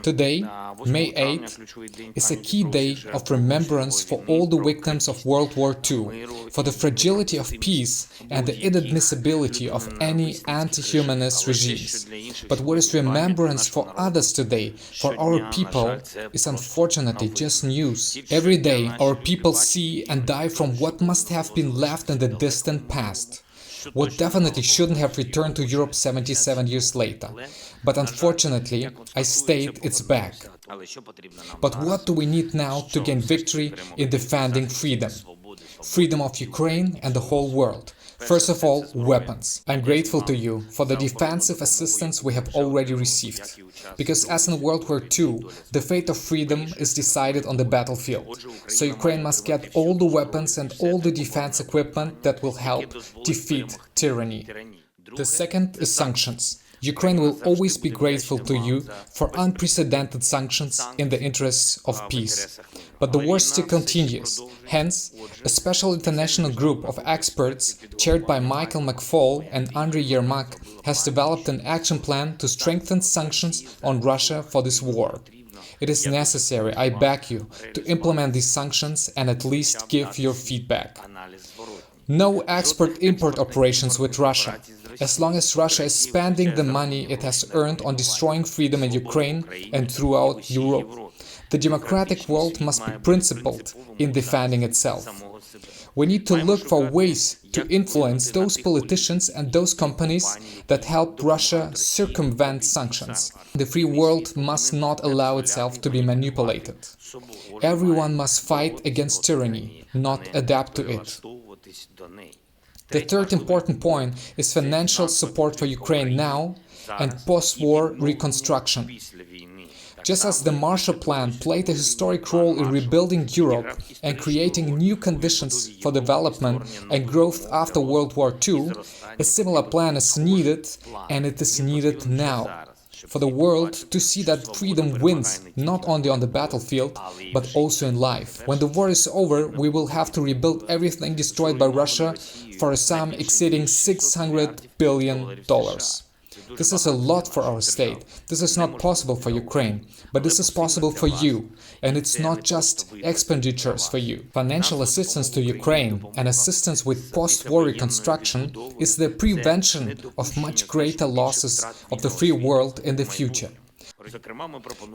Today, May 8th, is a key day of remembrance for all the victims of World War II, for the fragility of peace and the inadmissibility of any anti-humanist regimes. But what is remembrance for others today, for our people, is unfortunately just news. Every day, our people see and die from what must have been left in the distant past. What definitely shouldn't have returned to Europe 77 years later. But unfortunately, I state it's back. But what do we need now to gain victory in defending freedom? Freedom of Ukraine and the whole world. First of all, weapons. I'm grateful to you for the defensive assistance we have already received. Because as in World War II, the fate of freedom is decided on the battlefield. So Ukraine must get all the weapons and all the defense equipment that will help defeat tyranny. The second is sanctions. Ukraine will always be grateful to you for unprecedented sanctions in the interests of peace. But the war still continues. Hence, a special international group of experts, chaired by Michael McFaul and Andriy Yermak, has developed an action plan to strengthen sanctions on Russia for this war. It is necessary, I beg you, to implement these sanctions and at least give your feedback. No export-import operations with Russia. As long as Russia is spending the money it has earned on destroying freedom in Ukraine and throughout Europe, the democratic world must be principled in defending itself. We need to look for ways to influence those politicians and those companies that help Russia circumvent sanctions. The free world must not allow itself to be manipulated. Everyone must fight against tyranny, not adapt to it. The third important point is financial support for Ukraine now and post-war reconstruction. Just as the Marshall Plan played a historic role in rebuilding Europe and creating new conditions for development and growth after World War II, a similar plan is needed, and it is needed now, for the world to see that freedom wins not only on the battlefield, but also in life. When the war is over, we will have to rebuild everything destroyed by Russia for a sum exceeding $600 billion. This is a lot for our state. This is not possible for Ukraine, but this is possible for you. And it's not just expenditures for you. Financial assistance to Ukraine and assistance with post-war reconstruction is the prevention of much greater losses of the free world in the future.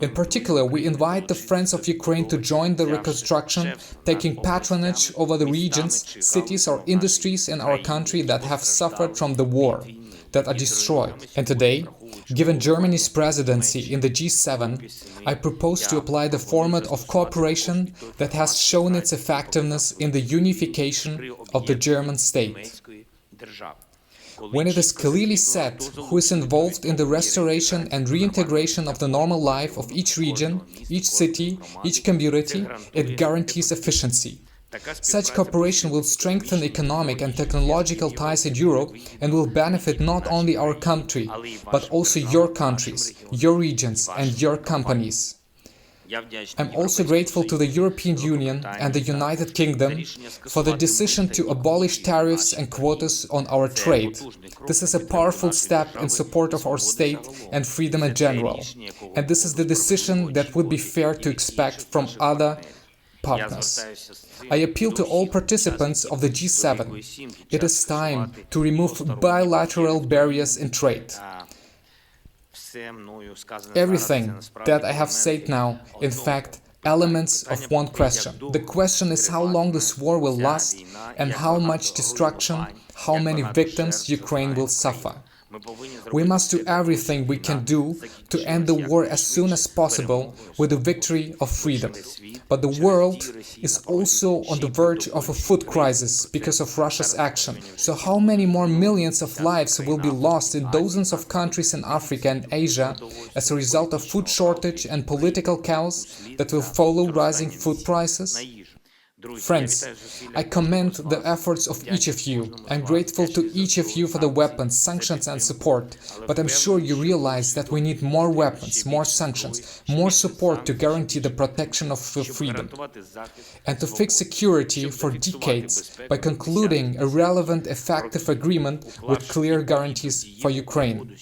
In particular, we invite the Friends of Ukraine to join the reconstruction, taking patronage over the regions, cities or industries in our country that have suffered from the war, that are destroyed. And today, given Germany's presidency in the G7, I propose to apply the format of cooperation that has shown its effectiveness in the unification of the German state. When it is clearly set who is involved in the restoration and reintegration of the normal life of each region, each city, each community, it guarantees efficiency. Such cooperation will strengthen economic and technological ties in Europe and will benefit not only our country, but also your countries, your regions and your companies. I'm also grateful to the European Union and the United Kingdom for the decision to abolish tariffs and quotas on our trade. This is a powerful step in support of our state and freedom in general. And this is the decision that would be fair to expect from other partners. I appeal to all participants of the G7. It is time to remove bilateral barriers in trade. Everything that I have said now, in fact, elements of one question. The question is how long this war will last and how much destruction, how many victims Ukraine will suffer. We must do everything we can do to end the war as soon as possible with the victory of freedom. But the world is also on the verge of a food crisis because of Russia's action. So how many more millions of lives will be lost in dozens of countries in Africa and Asia as a result of food shortage and political chaos that will follow rising food prices? Friends, I commend the efforts of each of you. I'm grateful to each of you for the weapons, sanctions and support, but I'm sure you realize that we need more weapons, more sanctions, more support to guarantee the protection of freedom, and to fix security for decades by concluding a relevant, effective agreement with clear guarantees for Ukraine.